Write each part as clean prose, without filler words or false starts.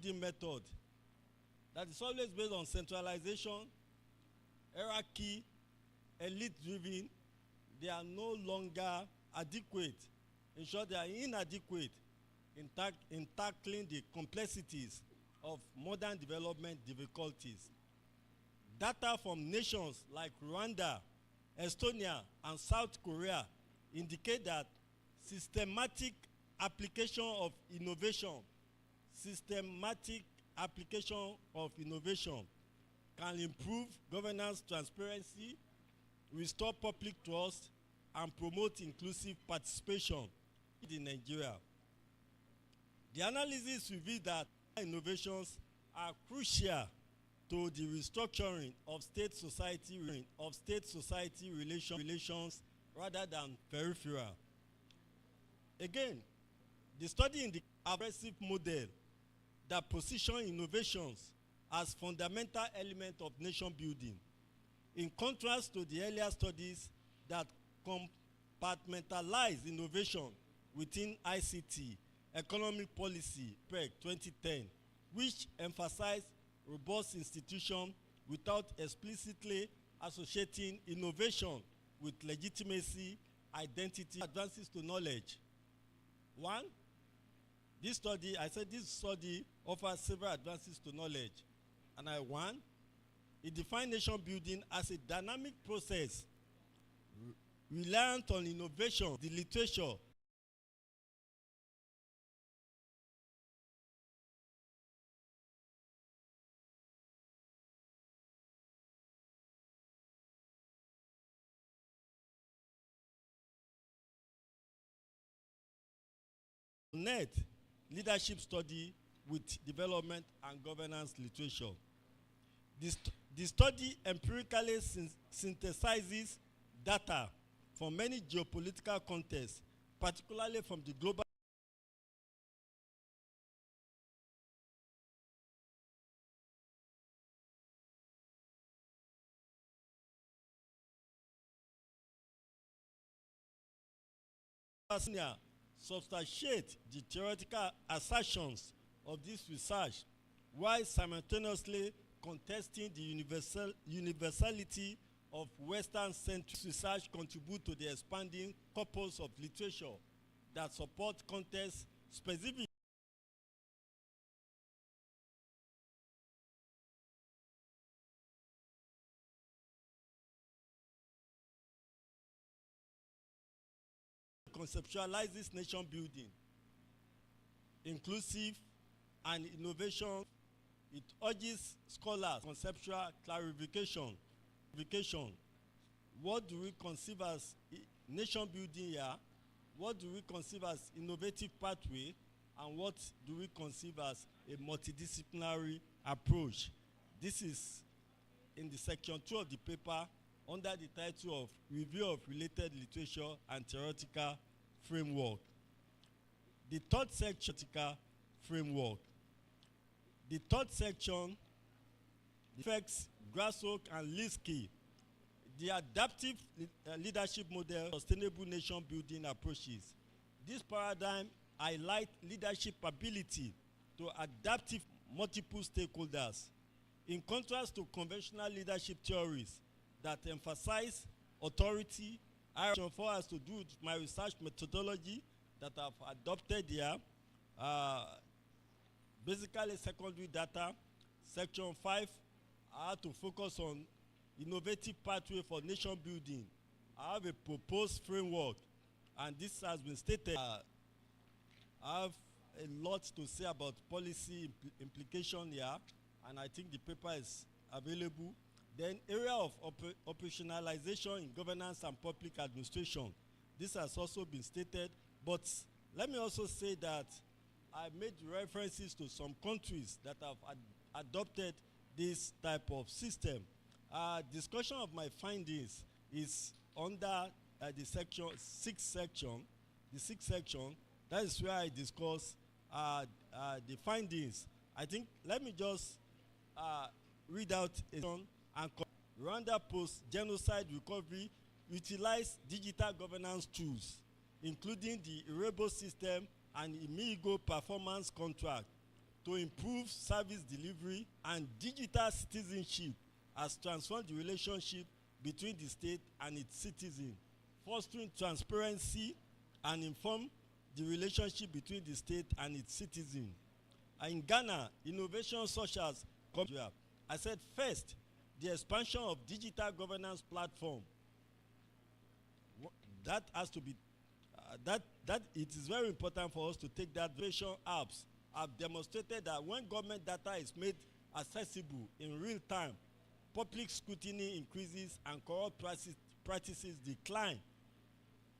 building method that is always based on centralization, hierarchy, elite-driven, they are no longer adequate. In short, they are inadequate in tackling the complexities of modern development difficulties. Data from nations like Rwanda, Estonia, and South Korea indicate that systematic application of innovation can improve governance transparency, restore public trust, and promote inclusive participation in Nigeria. The analysis revealed that innovations are crucial to the restructuring of state-society relations rather than peripheral. Again, the study in the aggressive model that position innovations as fundamental element of nation building, in contrast to the earlier studies that compartmentalize innovation within ICT, economic policy, PEC 2010, which emphasize robust institutions without explicitly associating innovation with legitimacy, identity, advances to knowledge. One, this study offers several advances to knowledge. And it defines nation building as a dynamic process reliant on innovation, the literature, net leadership study with development and governance literature. The study empirically synthesizes data from many geopolitical contexts, particularly from the global substantiate the theoretical assertions of this research while simultaneously contesting the universality of Western-centric research contribute to the expanding corpus of literature that support context-specific conceptualizes nation building, inclusive and innovation. It urges scholars conceptual clarification. What do we conceive as nation building here? What do we conceive as innovative pathway? And what do we conceive as a multidisciplinary approach? This is in the section 2 of the paper under the title of Review of Related Literature and Theoretical Framework. The third section, framework. The third section affects grassroots and Linsky, the adaptive leadership model, sustainable nation building approaches. This paradigm highlights leadership ability to adaptive multiple stakeholders, in contrast to conventional leadership theories that emphasize authority. I have for us to do my research methodology that I've adopted here. Basically, secondary data. Section 5, I have to focus on innovative pathway for nation building. I have a proposed framework, and this has been stated. I have a lot to say about policy implication here, and I think the paper is available. Then area of operationalization in governance and public administration. This has also been stated, but let me also say that I made references to some countries that have adopted this type of system. Discussion of my findings is under the section, sixth section. The sixth section, that is where I discuss the findings. I think, let me just read out a and Rwanda post-genocide recovery utilize digital governance tools, including the Irebo system and Imigo performance contract. to improve service delivery and digital citizenship has transformed the relationship between the state and its citizens, fostering transparency and inform the relationship between the state and its citizens. In Ghana, innovations such as I said first, the expansion of digital governance platform. That has to be that it is very important for us to take that. Vision apps have demonstrated that when government data is made accessible in real time, public scrutiny increases and corrupt practices decline.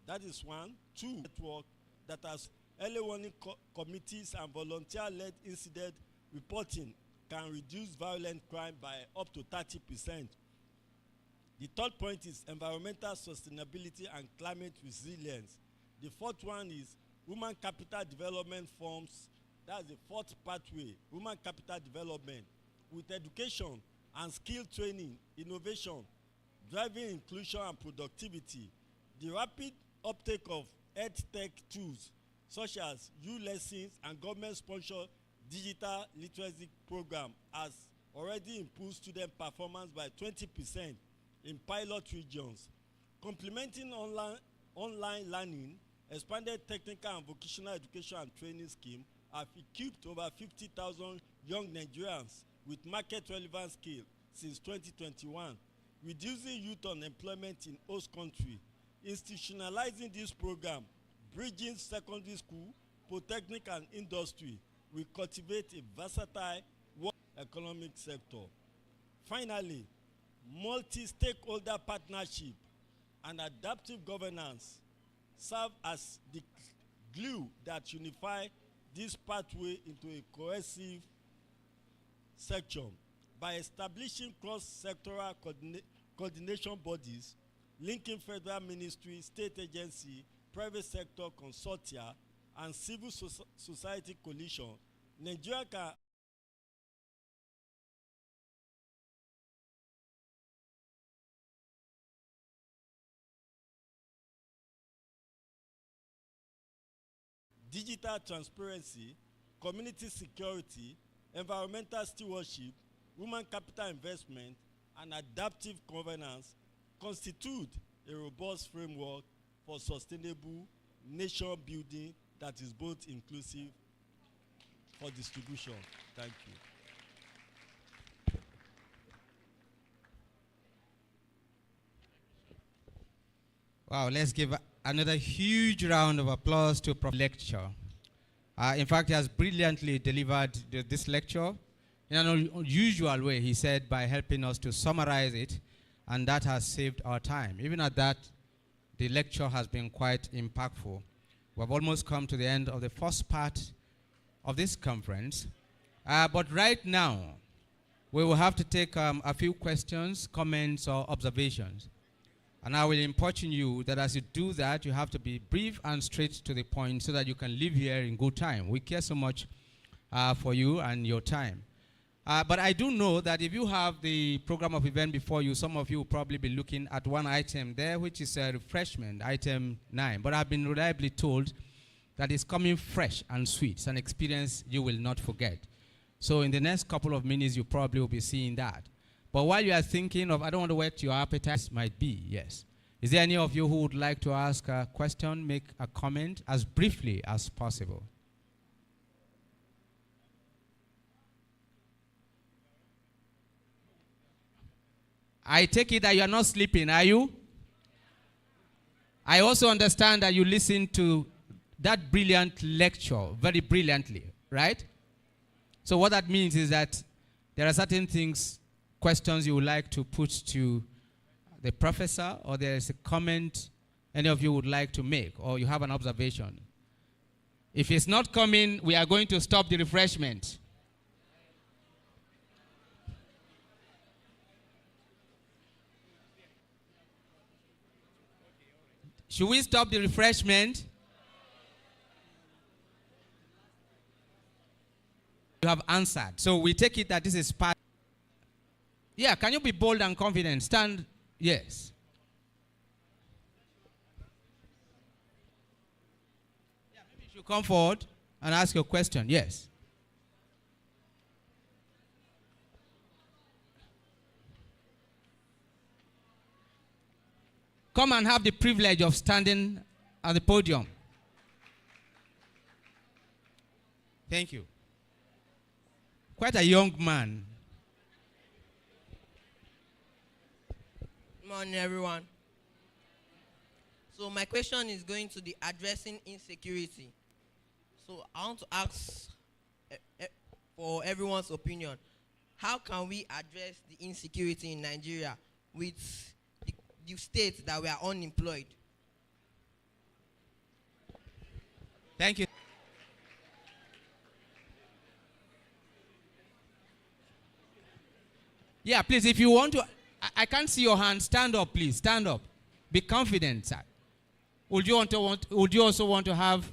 That is one. Two, network that has early warning committees and volunteer-led incident reporting can reduce violent crime by up to 30%. The third point is environmental sustainability and climate resilience. The fourth one is human capital development forms. That's the fourth pathway, human capital development. With education and skill training, innovation, driving inclusion and productivity, the rapid uptake of health tech tools such as U-Lessons and government-sponsored digital literacy program has already improved student performance by 20% in pilot regions. Complementing online learning, expanded technical and vocational education and training scheme have equipped over 50,000 young Nigerians with market-relevant skills since 2021, reducing youth unemployment in host country. Institutionalizing this program, bridging secondary school, polytechnic and industry, will cultivate a versatile economic sector. Finally, multi-stakeholder partnership and adaptive governance serve as the glue that unify this pathway into a cohesive section. By establishing cross-sectoral coordination bodies, linking federal ministry, state agency, private sector consortia, and civil society coalition, Nigeria can digital transparency, community security, environmental stewardship, human capital investment, and adaptive governance constitute a robust framework for sustainable nation building that is both inclusive for distribution. Thank you. Wow, let's give another huge round of applause to Prof. Lecture. In fact, he has brilliantly delivered this lecture in an unusual way, he said, by helping us to summarize it, and that has saved our time. Even at that, the lecture has been quite impactful. We've almost come to the end of the first part of this conference. But right now, we will have to take a few questions, comments, or observations. And I will importune you that as you do that, you have to be brief and straight to the point so that you can leave here in good time. We care so much for you and your time. But I do know that if you have the program of event before you, some of you will probably be looking at one item there, which is a refreshment, item 9. But I've been reliably told that it's coming fresh and sweet. It's an experience you will not forget. So in the next couple of minutes, you probably will be seeing that. But while you are thinking of, I don't want to whet your appetite, might be, yes. Is there any of you who would like to ask a question, make a comment, as briefly as possible? I take it that you are not sleeping, are you? I also understand that you listened to that brilliant lecture very brilliantly, right? So what that means is that there are certain things, questions you would like to put to the professor, or there is a comment any of you would like to make, or you have an observation. If it's not coming, we are going to stop the refreshment. Should we stop the refreshment? You have answered. So we take it that this is part. Yeah, can you be bold and confident? Stand, yes. Yeah, maybe you should come forward and ask your question, yes. come and have the privilege of standing at the podium. Thank you. Quite a young man. Good morning, everyone. So my question is going to be addressing insecurity. So I want to ask for everyone's opinion. How can we address the insecurity in Nigeria with the state that we are unemployed? Thank you. Yeah, please, if you want to, I can't see your hand. Stand up, please. Stand up. Be confident, sir. Would you also want to have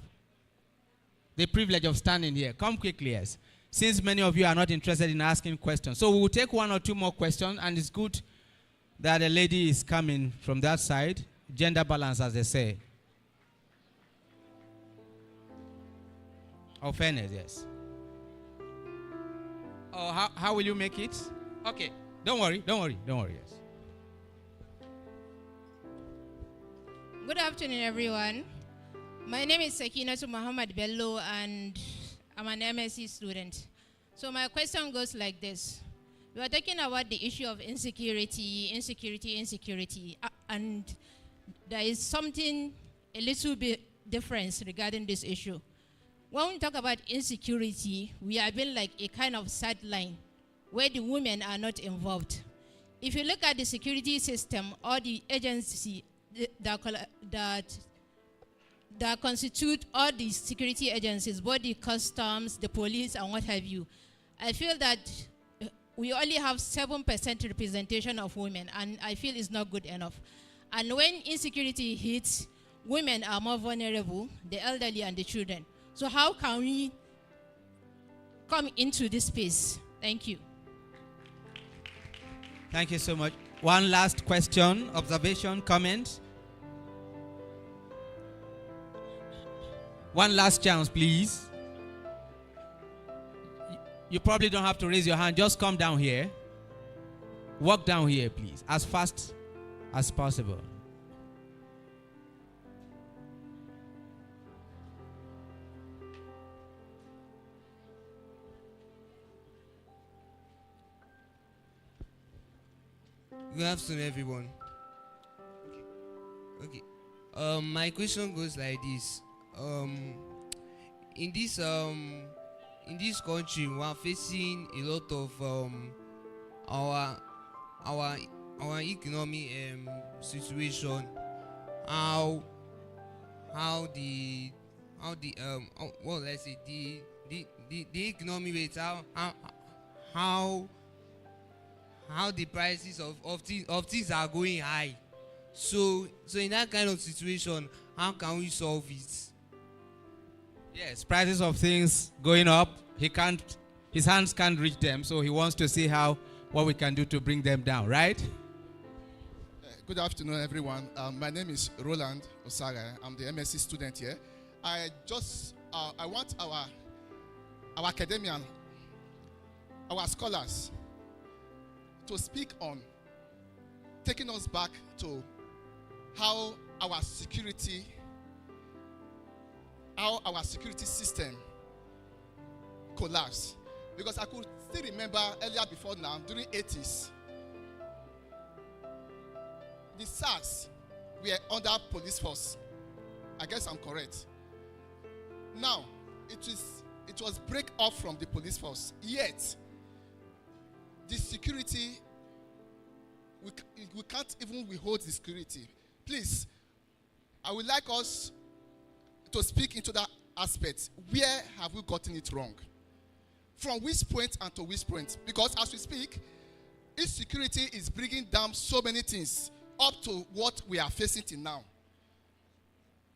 the privilege of standing here? Come quickly, yes. Since many of you are not interested in asking questions. So we will take one or two more questions, and it's good that a lady is coming from that side. Gender balance, as they say. Of fairness, yes. Oh, how will you make it? Okay, don't worry, yes. Good afternoon, everyone. My name is Sakinatu Muhammad Bello, and I'm an MSc student. So my question goes like this. We are talking about the issue of insecurity, and there is something a little bit different regarding this issue. When we talk about insecurity, we are being like a kind of sideline where the women are not involved. If you look at the security system or the agency that constitute all the security agencies, both the customs, the police, and what have you, I feel that we only have 7% representation of women, and I feel it's not good enough. And when insecurity hits, women are more vulnerable, the elderly and the children. So how can we come into this space? Thank you. Thank you so much. One last question, observation, comment. One last chance, please. You probably don't have to raise your hand. Just come down here. Walk down here, please, as fast as possible. Good afternoon, everyone. Okay. My question goes like this. In this country, we are facing a lot of our economic situation. How the economy rates, how the prices of things are going high. So in that kind of situation, how can we solve it? Yes, prices of things going up. His hands can't reach them, so he wants to see what we can do to bring them down, right? Good afternoon, everyone. My name is Roland Osaga. I'm the MSc student here. I want our academian, our scholars, to speak on taking us back to how our security system collapsed. Because I could still remember earlier before now, during 80s, the SARS were under police force. I guess I'm correct. Now, it was break off from the police force. Yet, the security, we can't even withhold the security. Please, I would like us to speak into that aspect. Where have we gotten it wrong? From which point and to which point? Because as we speak, insecurity is bringing down so many things up to what we are facing till now.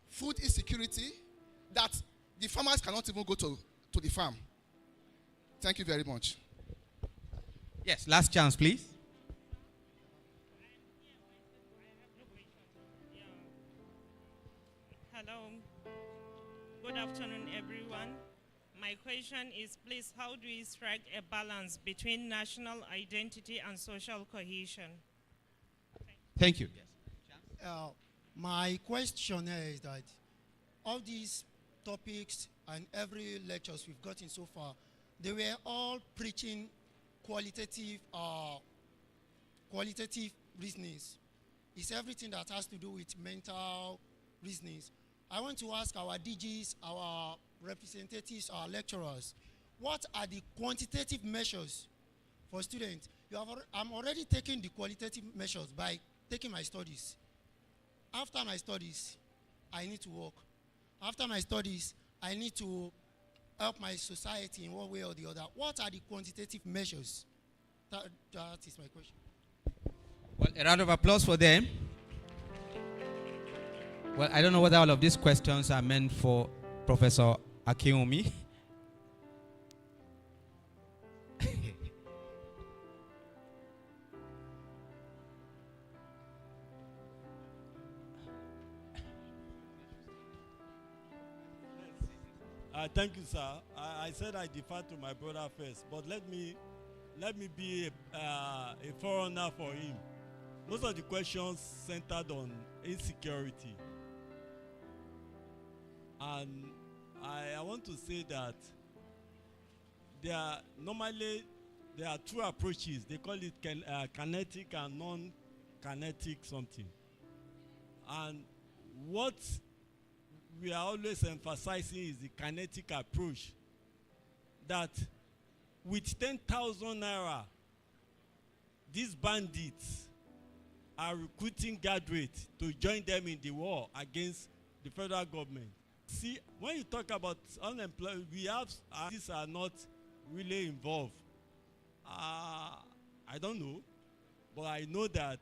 Food insecurity, that the farmers cannot even go to the farm. Thank you very much. Yes, last chance, please. Hello. Good afternoon, everyone. My question is, please, how do we strike a balance between national identity and social cohesion? Thank you. My question here is that all these topics and every lectures we've gotten so far, they were all preaching qualitative reasonings. It's everything that has to do with mental reasonings. I want to ask our DGs, our representatives, our lecturers, what are the quantitative measures for students? I'm already taking the qualitative measures by taking my studies. After my studies, I need to work. After my studies, I need to help my society in one way or the other. What are the quantitative measures? That is my question. Well, a round of applause for them. Well, I don't know whether all of these questions are meant for Professor Akinwumi. Thank you, sir. I said I defer to my brother first, but let me be a forerunner for him. Most of the questions centered on insecurity, and I want to say that there are two approaches. They call it kinetic and non-kinetic something, and what we are always emphasizing is the kinetic approach, that with 10,000 naira, these bandits are recruiting graduates to join them in the war against the federal government. See, when you talk about unemployment, we have these are not really involved. I don't know, but I know that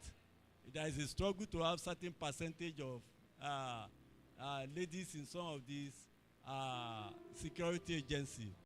there is a struggle to have certain percentage of ladies in some of these security agencies.